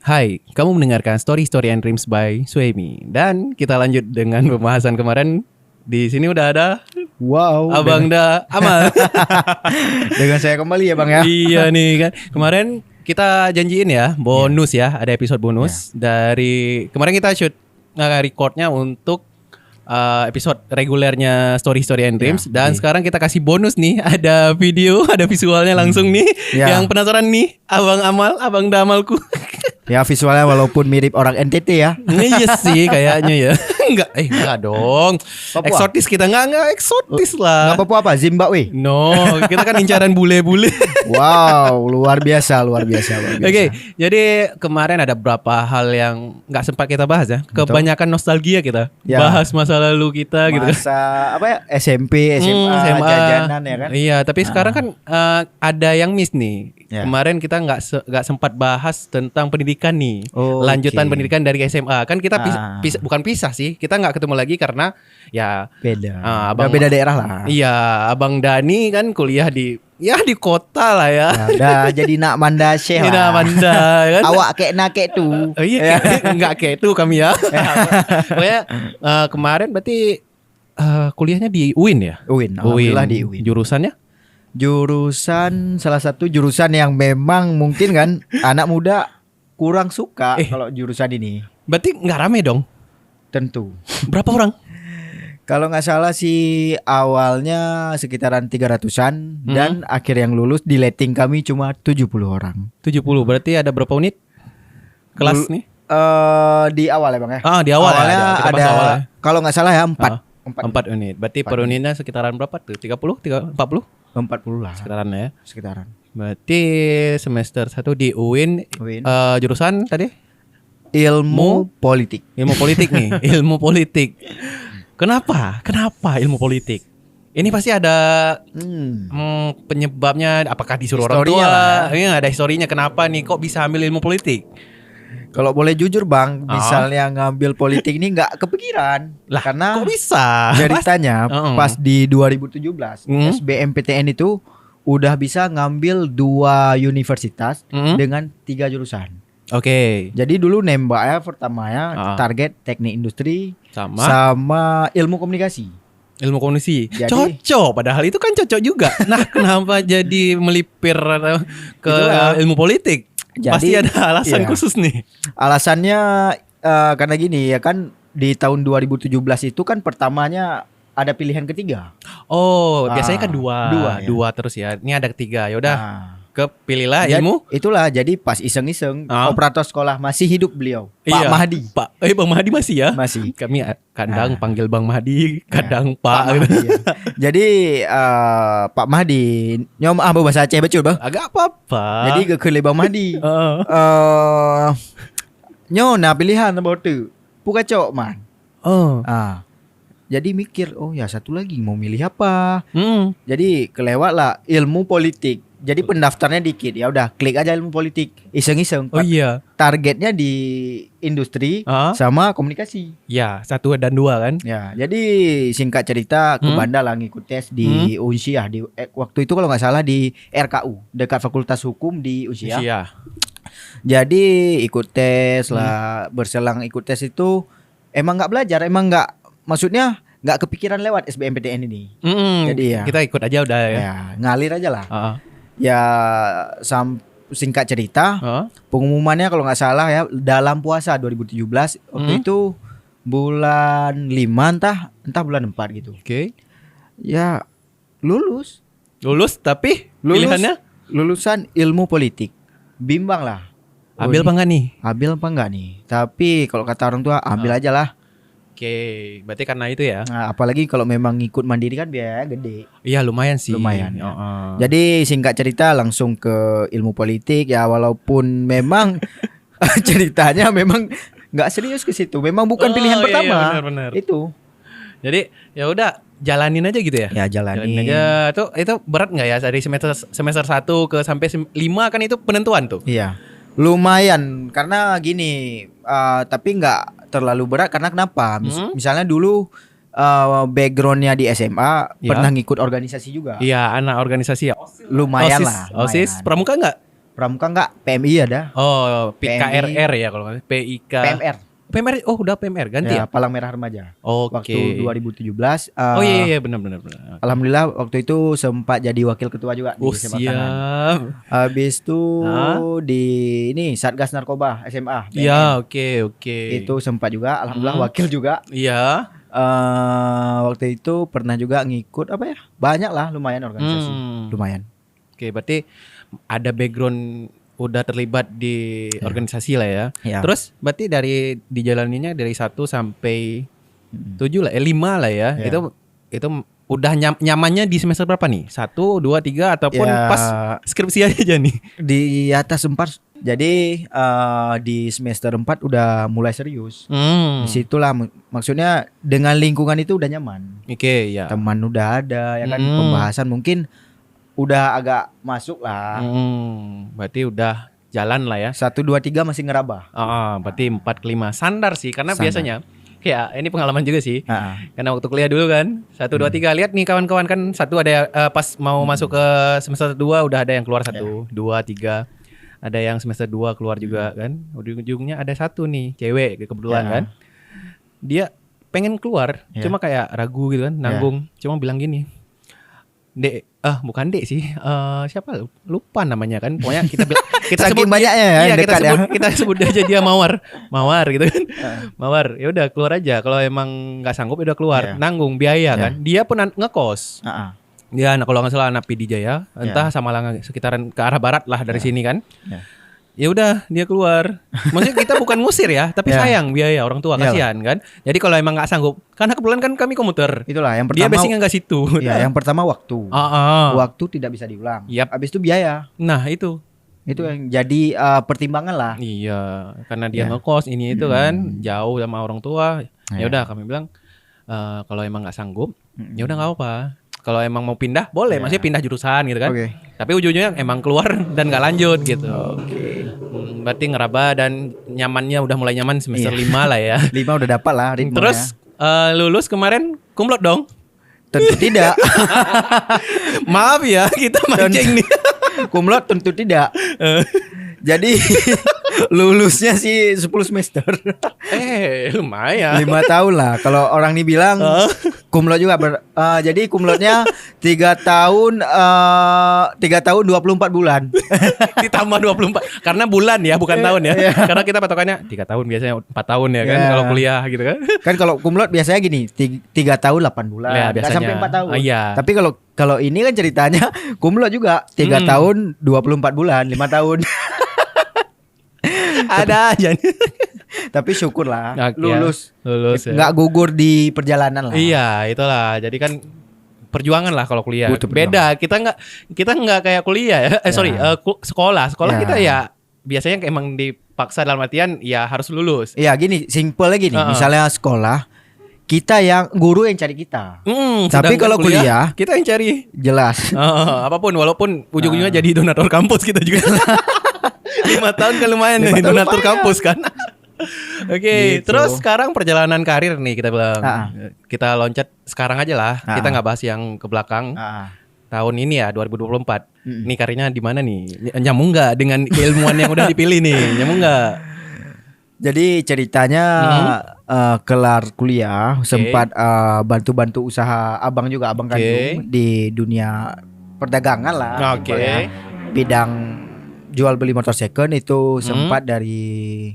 Hai, kamu mendengarkan Story Story and Dreams by Suemi. Dan kita lanjut dengan pembahasan kemarin. Di sini udah ada Wow. Abang Da Amal. Dengan saya kembali ya Bang ya. Iya nih kan. Kemarin kita janjiin ya bonus ya, ada episode bonus dari kemarin kita shoot recordnya untuk episode regulernya Story Story and Dreams dan sekarang kita kasih bonus nih, ada video, ada visualnya langsung nih. Yang penasaran nih, Abang Amal, Abang Da Amalku. Ya visualnya walaupun mirip orang NTT ya. Iya sih kayaknya ya. Enggak dong. Papua. Eksotis kita enggak eksotis lah. Nggak apa-apa Zimbabwe. No, kita kan incaran bule-bule. Wow, luar biasa. Oke, jadi kemarin ada beberapa hal yang nggak sempat kita bahas ya. Kebanyakan nostalgia kita. Ya. Bahas masa lalu kita gitu kan. Masa apa ya? SMP, SMA, jajanan ya kan. Iya, tapi sekarang kan ada yang miss nih. Ya. Kemarin kita nggak sempat bahas tentang pendidikan nih. Oh, Lanjutan oke. pendidikan dari SMA. Kan kita bukan pisah sih. Kita nggak ketemu lagi karena ya Beda. Abang Udah beda daerah lah. Iya, Abang Dani kan kuliah di kota lah ya. Ya, udah jadi nak manda syekh Ini lah. Amanda kan. Awak kek tu. Oh, iya, enggak kayak itu kami ya. Pokoknya kemarin berarti kuliahnya di UIN ya? UIN, alhamdulillah di UIN. Jurusannya? Jurusan salah satu jurusan yang memang mungkin kan anak muda kurang suka kalau jurusan ini. Berarti nggak rame dong? Tentu. Berapa orang? Kalau nggak salah sih awalnya sekitaran 300-an dan akhir yang lulus di letting kami cuma 70 orang. 70, berarti ada berapa unit? Kelas nih? Di awal ya Bang ya. Di awal Awalnya ya. Kita bahas ada awal ya. kalau nggak salah ya 4. 4 unit. Berarti per unitnya sekitaran berapa tuh? 30? 40? 40 lah. Sekitaran ya. Sekitaran. Berarti semester 1 di UIN. UIN. Jurusan tadi? Ilmu politik. Ilmu politik nih. Ilmu politik. Kenapa ilmu politik? Ini pasti ada penyebabnya. Apakah disuruh orang tua? Historinya lah Iya, ada historinya. Kenapa nih kok bisa ambil ilmu politik? Kalau boleh jujur Bang, misalnya ngambil politik ini nggak kepikiran. Lah, karena kok bisa? ceritanya pas di 2017 SBMPTN itu udah bisa ngambil 2 universitas dengan 3 jurusan. Oke. Jadi dulu nembaknya pertamanya target teknik industri sama ilmu komunikasi. Ilmu komunikasi. Jadi- Cocok, padahal itu kan cocok juga. Nah, kenapa jadi melipir ke Itulah. ilmu politik? Jadi, Pasti ada alasan iya. khusus nih. Alasannya karena gini ya kan di tahun 2017 itu kan pertamanya ada pilihan ketiga. Oh, biasanya kan Dua, ya. dua terus ya. Ini ada 3. Ya udah, kepilihlah Jadi, ilmu. itulah jadi pas iseng-iseng operator sekolah masih hidup beliau Pak Iya. Mahdi. Bang Mahdi masih ya? Masih. Kami kadang panggil Bang Mahdi, kadang Pak. Pak Mahdi, ya. Jadi Pak Mahdi nyom bahasa Aceh betul Bang. Agak apa-apa. Jadi ke Bang Mahdi. Heeh. Nyona pilihan nomor tu. Puka cok man. Oh. Jadi mikir, oh ya satu lagi mau milih apa? Hmm. Jadi kelewat lah ilmu politik. Jadi pendaftarnya dikit. Ya udah klik aja ilmu politik. Iseng-iseng. Oh iya. Targetnya di industri sama komunikasi. Ya, 1 dan 2 kan? Ya, jadi singkat cerita ke Banda lah ngikut tes di Unsyah di waktu itu kalau nggak salah di RKU dekat Fakultas Hukum di Unsyah. Iya. Jadi ikut tes lah, berselang ikut tes itu emang nggak belajar, emang nggak, maksudnya nggak kepikiran lewat SBMPTN ini. Jadi ya kita ikut aja udah ya. ya ngalir aja lah. Heeh. Ya singkat cerita pengumumannya kalau nggak salah ya dalam puasa 2017 waktu itu bulan 5 entah bulan 4 gitu. Oke. Ya lulus Tapi pilihannya lulusan ilmu politik. Bimbang lah. ambil apa enggak nih? Ambil apa enggak nih? Tapi kalau kata orang tua ambil aja lah. Oke, berarti karena itu ya. Nah, apalagi kalau memang ngikut mandiri kan biayanya gede. Iya, lumayan sih. Lumayan. Ya. Heeh. Jadi singkat cerita langsung ke ilmu politik ya, walaupun memang ceritanya memang nggak serius ke situ. Memang bukan pilihan pertama. Iya, benar. Itu. Jadi ya udah jalanin aja gitu ya. Ya jalanin aja. Itu berat nggak ya dari semester 1 ke sampai 5 kan itu penentuan tuh. Iya. Lumayan karena gini, tapi nggak terlalu berat karena kenapa? Misalnya dulu backgroundnya di SMA pernah ngikut organisasi juga. Iya, anak organisasi ya. Lumayan OSIS, lah. OSIS, pramuka nggak? Pramuka enggak, PMI ada. Oh, PMI. KRR ya kalau nggak salah. PIK. PMR. PMR. Oh, udah PMR ganti ya? Palang Merah Remaja. Oke. Waktu 2017. Oh iya benar. Alhamdulillah waktu itu sempat jadi wakil ketua juga di sepak tangan. Siap. Habis itu di ini Satgas Narkoba SMA. Iya, oke. Itu sempat juga, alhamdulillah wakil juga. Iya. Waktu itu pernah juga ngikut apa ya? Banyak lah, lumayan organisasi. Lumayan. Oke, berarti ada background udah terlibat di organisasi lah ya. Ya. Terus berarti dari dijalaninya dari 1 sampai 7 lah, 5 lah ya. Ya. Itu udah nyamannya di semester berapa nih? 1, 2, 3 ataupun Ya. pas skripsi aja nih? Di atas 4. Jadi di semester 4 udah mulai serius. Disitulah maksudnya dengan lingkungan itu udah nyaman. Oke, ya. Teman udah ada ya kan, pembahasan mungkin udah agak masuk lah. Berarti udah jalan lah ya. 1, 2, 3 masih ngeraba. Berarti 4 ke 5 sandar sih karena Standar. biasanya ya ini pengalaman juga sih. Karena waktu kuliah dulu kan 1, 2, 3 lihat nih kawan-kawan kan satu ada pas mau masuk ke semester 2 udah ada yang keluar 1, 2, 3. Ada yang semester 2 keluar juga kan. Ujung-ujungnya ada satu nih cewek kebetulan kan. Dia pengen keluar cuma kayak ragu gitu kan, nanggung. Cuma bilang gini. Dek, bukan Dek sih. Siapa? Lupa namanya kan. Pokoknya kita Saking sebut banyaknya ya, iya, dekat kita sebut aja dia Mawar gitu kan. Mawar. Ya udah keluar aja. Kalau emang nggak sanggup ya udah keluar. Nanggung biaya kan. Dia pun ngekos. Dia kalau nggak salah anak PD Jaya, entah sama lah sekitaran ke arah barat lah dari sini kan. Ya udah dia keluar. Maksudnya kita bukan ngusir ya, tapi sayang biaya orang tua kasihan kan. Jadi kalau emang nggak sanggup, karena kebetulan kan kami komuter. Itulah yang Dia pertama. basicnya nggak situ. Iya, yang pertama waktu. Waktu tidak bisa diulang. Habis itu biaya. Nah itu yang jadi pertimbangan lah. Iya, karena dia ngekos ini itu kan jauh sama orang tua. Ya udah kami bilang kalau emang nggak sanggup, ya udah nggak apa-apa. Kalau emang mau pindah boleh, maksudnya pindah jurusan gitu kan. Tapi ujungnya emang keluar dan nggak lanjut gitu. Berarti ngeraba dan nyamannya udah mulai nyaman semester 5 lah ya. 5 udah dapat lah ritmenya. Terus lulus kemarin kumlot dong? Tentu tidak. Maaf ya kita mancing nih. Kumlot tentu tidak. Jadi lulusnya sih 10 semester. Lumayan. 5 tahun lah. Kalau orang nih bilang kumlot juga. Jadi kumlotnya 3 tahun 24 bulan. Ditambah 24. Karena bulan ya, bukan tahun ya. Karena kita patokannya 3 tahun biasanya 4 tahun ya kan kalau kuliah gitu kan. Kan kalau kumlot biasanya gini, 3 tahun 8 bulan. Nggak sampai 4 tahun. Tapi kalau ini kan ceritanya kumlot juga 3 tahun 24 bulan, 5 tahun. Ada aja nih. Tapi syukur lah lulus ya. Nggak gugur di perjalanan lah. Iya itulah. Jadi kan perjuangan lah kalau kuliah. Beda. Kita nggak kayak kuliah ya. Sekolah kita ya biasanya emang dipaksa dalam artian ya harus lulus. Iya gini, simpelnya gini. Misalnya sekolah kita yang guru yang cari kita. Tapi kalau kuliah kita yang cari. Jelas. Apapun walaupun ujung-ujungnya jadi donatur kampus kita juga. 5 tahun kan lumayan nih donatur kampus kan. Oke, Gitu. Terus sekarang perjalanan karir nih kita bilang. Kita loncat sekarang aja lah. Kita nggak bahas yang ke belakang. Tahun ini ya 2024. Nih karirnya di mana nih? Nyambung nggak dengan keilmuan yang udah dipilih nih? Nyambung nggak? Jadi ceritanya kelar kuliah sempat bantu-bantu usaha abang kandung di dunia perdagangan lah. Bidang jual beli motor second itu sempat dari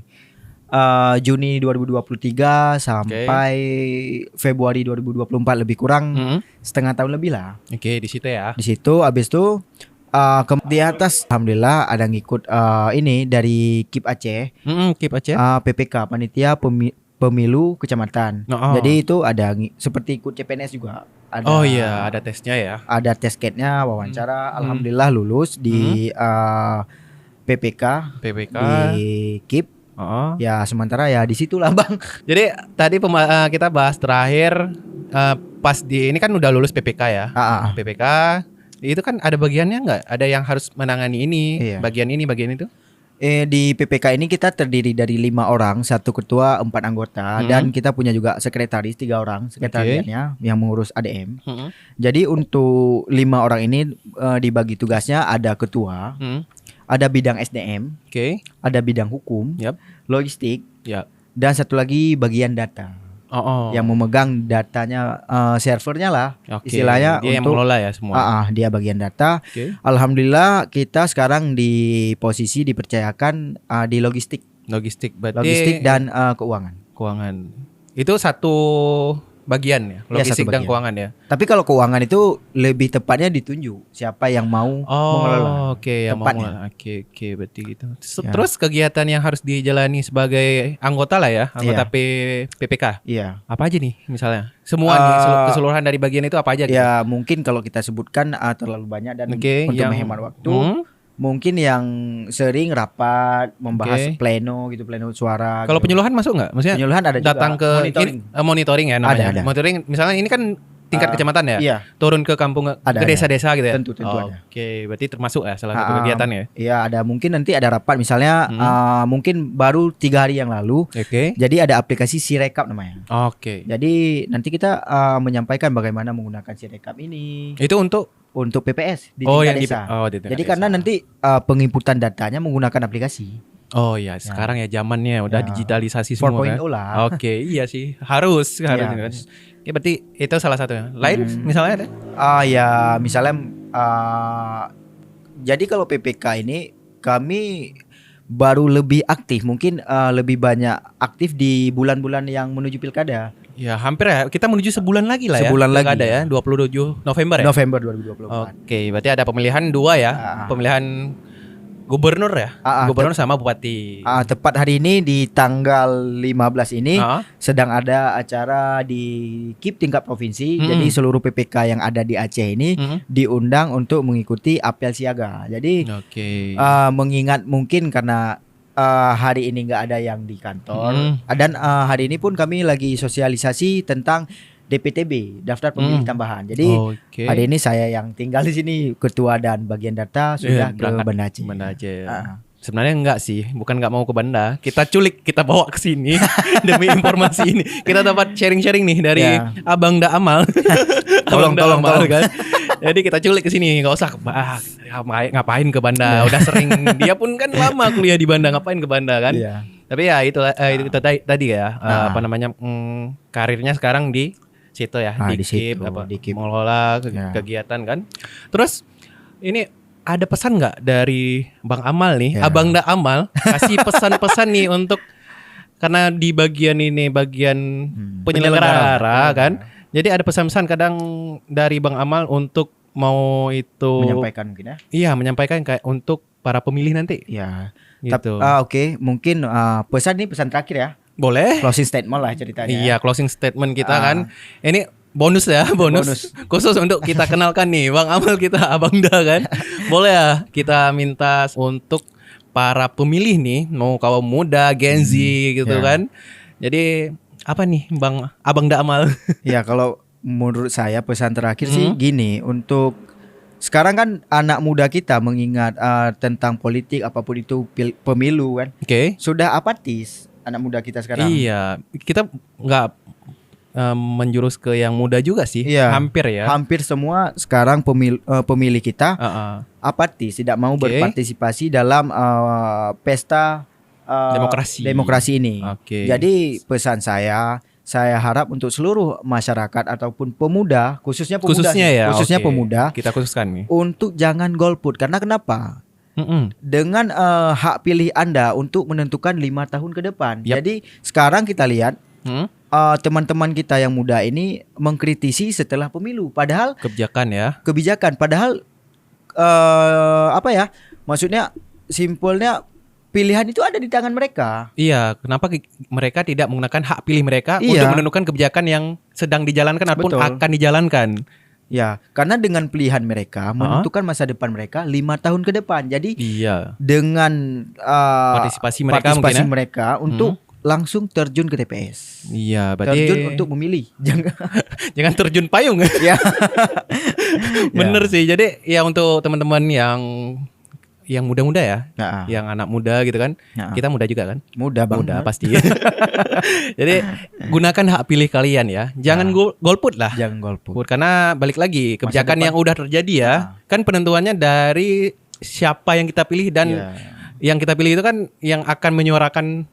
Juni 2023 sampai Februari 2024 lebih kurang setengah tahun lebih lah. Di situ ya. Di situ abis itu di atas alhamdulillah ada ngikut ini dari KIP Aceh. KIP Aceh. PPK Panitia Pemilu Kecamatan. Jadi itu ada seperti ikut CPNS juga. Ada tesnya ya. Ada tes case-nya, wawancara. Alhamdulillah lulus di PPK di KIP. Ya sementara ya di situlah bang. Jadi tadi kita bahas terakhir pas di ini kan udah lulus PPK ya. PPK itu kan ada bagiannya nggak? Ada yang harus menangani ini, bagian ini, bagian itu? Di PPK ini kita terdiri dari 5 orang, 1 ketua, 4 anggota, dan kita punya juga sekretaris 3 orang, sekretariatnya yang mengurus ADM. Jadi untuk 5 orang ini dibagi tugasnya ada ketua, ada bidang SDM, ada bidang hukum, logistik, dan satu lagi bagian data. Yang memegang datanya, servernya lah, istilahnya dia untuk yang mengelola ya semua. Dia bagian data. Alhamdulillah kita sekarang di posisi dipercayakan di logistik dan keuangan. Itu satu bagian ya, logistik dan keuangan ya. Tapi kalau keuangan itu lebih tepatnya ditunjuk siapa yang mau mengelola. Yang mau. Oke, berarti gitu. Terus kegiatan yang harus dijalani sebagai anggota lah ya, anggota PPK. Iya. Apa aja nih misalnya? Semua nih keseluruhan dari bagian itu apa aja gitu? Ya, mungkin kalau kita sebutkan terlalu banyak dan untuk menghemat waktu. Mungkin yang sering rapat membahas pleno suara. Kalau penyuluhan masuk nggak? Maksudnya penyuluhan ada datang juga. ke monitoring ya namanya. Ada. Monitoring misalnya ini kan tingkat kecamatan ya. Iya. Turun ke kampung ke desa-desa gitu ya. Tentu ada. Oke, berarti termasuk ya salah satu kegiatan ya. Iya, ada mungkin nanti ada rapat misalnya mungkin baru 3 hari yang lalu. Jadi ada aplikasi Sirekap namanya. Jadi nanti kita menyampaikan bagaimana menggunakan Sirekap ini. Itu untuk PPS di tingkat desa. Jadi desa. karena nanti penginputan datanya menggunakan aplikasi. Sekarang ya zamannya udah digitalisasi semua kan. lah. Iya sih, harus. Ya, berarti itu salah satunya. Lain misalnya ada? Misalnya jadi kalau PPK ini kami baru lebih aktif, mungkin lebih banyak aktif di bulan-bulan yang menuju pilkada. Ya hampir ya, kita menuju sebulan lagi lah ya. Sebulan lagi ada ya, 27 November ya. November 2024. Berarti ada pemilihan 2 ya. Pemilihan gubernur ya. Gubernur sama bupati. Tepat hari ini di tanggal 15 ini sedang ada acara di KIP tingkat provinsi. Jadi seluruh PPK yang ada di Aceh ini diundang untuk mengikuti apel siaga. Jadi mengingat mungkin karena hari ini nggak ada yang di kantor dan hari ini pun kami lagi sosialisasi tentang DPTB, daftar pemilih tambahan. Jadi hari ini saya yang tinggal di sini, ketua dan bagian data sudah ke Banda Aceh. Sebenarnya enggak sih, bukan enggak mau ke Banda. Kita culik, kita bawa ke sini demi informasi ini. Kita dapat sharing-sharing nih dari Abang Da Amal. Tolong. Kan. Jadi kita culik ke sini, enggak usah ngapain ke Banda. Udah sering, dia pun kan lama kuliah di Banda, ngapain ke Banda kan. Tapi ya itu tadi ya, karirnya sekarang di situ ya, di KIP, mengelola kegiatan kan. Terus ini ada pesan nggak dari Bang Amal nih, Abang Da Amal, kasih pesan-pesan nih untuk, karena di bagian ini bagian penyelenggara kan. Jadi ada pesan-pesan kadang dari Bang Amal untuk mau itu menyampaikan mungkin ya. Iya, menyampaikan kayak untuk para pemilih nanti. Iya. Gitu. Mungkin pesan terakhir ya. Boleh. Closing statement lah ceritanya. Iya, closing statement kita kan. Ini bonus ya, bonus. Khusus untuk kita kenalkan nih Bang Amal kita, Abang Da kan. Boleh ya kita minta untuk para pemilih nih, mau kaum muda, Gen Z gitu kan. Jadi apa nih Abang Da Amal? Ya kalau menurut saya pesan terakhir sih gini, untuk sekarang kan anak muda kita mengingat tentang politik apapun itu pemilu kan. Sudah apatis anak muda kita sekarang. Iya, kita nggak menjurus ke yang muda juga sih. Hampir ya. Hampir semua sekarang pemilih kita apatis, tidak mau berpartisipasi dalam pesta demokrasi ini. Jadi pesan saya harap untuk seluruh masyarakat ataupun pemuda, khususnya pemuda, kita khususkan nih, untuk jangan golput. Karena kenapa? Dengan hak pilih Anda untuk menentukan 5 tahun ke depan. Jadi sekarang kita lihat teman-teman kita yang muda ini mengkritisi setelah pemilu, padahal kebijakan padahal maksudnya simpelnya pilihan itu ada di tangan mereka. Iya, kenapa mereka tidak menggunakan hak pilih mereka untuk menentukan kebijakan yang sedang dijalankan ataupun akan dijalankan? Ya, karena dengan pilihan mereka menentukan masa depan mereka 5 tahun ke depan. Jadi dengan partisipasi mereka untuk langsung terjun ke TPS. Iya, berarti terjun untuk memilih. Jangan terjun payung. Ya. Bener sih. Jadi ya untuk teman-teman yang muda-muda ya, yang anak muda gitu kan. Kita muda juga kan? Muda pasti. Jadi gunakan hak pilih kalian ya. Jangan golput lah. Jangan golput. Karena balik lagi kebijakan yang udah terjadi ya. Kan penentuannya dari siapa yang kita pilih dan yang kita pilih itu kan yang akan menyuarakan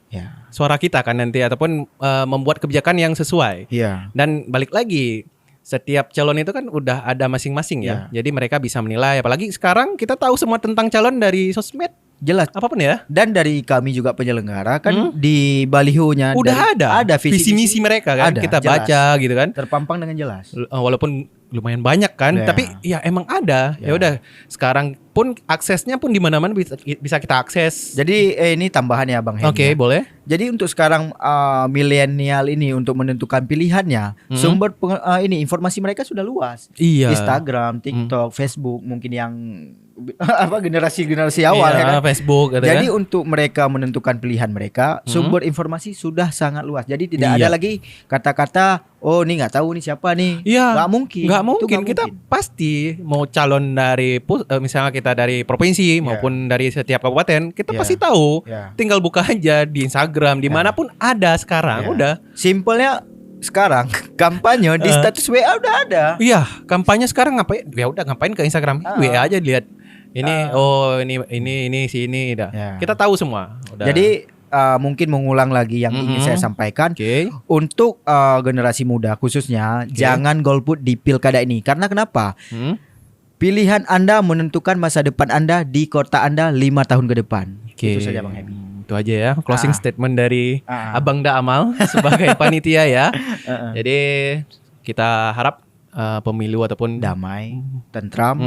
suara kita kan nanti ataupun membuat kebijakan yang sesuai. Dan balik lagi setiap calon itu kan udah ada masing-masing ya. Jadi mereka bisa menilai. Apalagi sekarang kita tahu semua tentang calon dari sosmed. Jelas apapun ya. Dan dari kami juga penyelenggara kan di balihonya udah ada visi misi mereka kan. Kita baca gitu kan. Terpampang dengan jelas. Walaupun lumayan banyak kan, tapi ya emang ada. Ya udah, sekarang pun aksesnya pun di mana-mana bisa kita akses. Jadi ini tambahan ya Bang Henry. Oke, boleh. Jadi untuk sekarang milenial ini untuk menentukan pilihannya, sumber ini informasi mereka sudah luas. Instagram, TikTok, Facebook, mungkin yang generasi awal ya kan. Facebook. Jadi untuk mereka menentukan pilihan mereka, sumber informasi sudah sangat luas. Jadi tidak ada lagi kata-kata oh ini nggak tahu nih siapa nih. Nggak mungkin. Nggak mungkin. Kita pasti mau calon dari misalnya kita dari provinsi maupun dari setiap kabupaten, kita pasti tahu. Tinggal buka aja di Instagram, dimanapun ada sekarang. Udah. Simpelnya sekarang kampanye di status WA udah ada. Iya, kampanye sekarang ngapain? Ya udah ngapain ke Instagram? WA aja dilihat. Ini ini sini dah. Kita tahu semua. Udah. Jadi mungkin mengulang lagi yang ingin saya sampaikan untuk generasi muda khususnya jangan golput di pilkada ini. Karena kenapa? Pilihan Anda menentukan masa depan Anda di kota Anda 5 tahun ke depan. Itu saja Bang Hemi. Itu aja ya closing statement dari Abang Da Amal sebagai panitia ya. Jadi kita harap pemilu ataupun damai, tentram,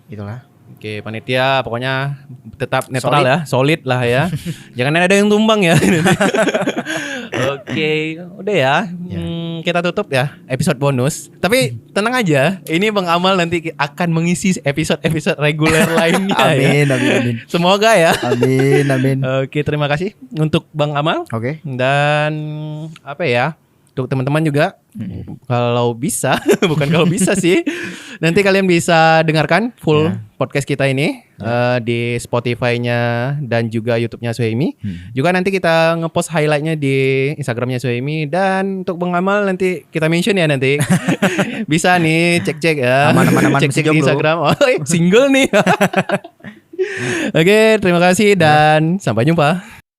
itulah. Oke, panitia pokoknya tetap netral ya, solid lah ya. Jangan ada yang tumbang ya. Oke, udah ya. Kita tutup ya episode bonus. Tapi tenang aja, ini Bang Amal nanti akan mengisi episode-episode reguler lainnya. Amin, amin. Semoga ya. Amin, amin. Oke, terima kasih untuk Bang Amal. Oke. Dan apa ya? Untuk teman-teman juga kalau bisa, bukan kalau bisa sih, nanti kalian bisa dengarkan full podcast kita ini di Spotify-nya dan juga YouTube-nya Suhaimi. Juga nanti kita ngepost highlight-nya di Instagram-nya Suhaimi. Dan untuk Bang Amal nanti kita mention ya nanti. Bisa nih cek-cek ya. Aman-aman cek-cek di Instagram. Oh, single nih. Oke, terima kasih dan sampai jumpa.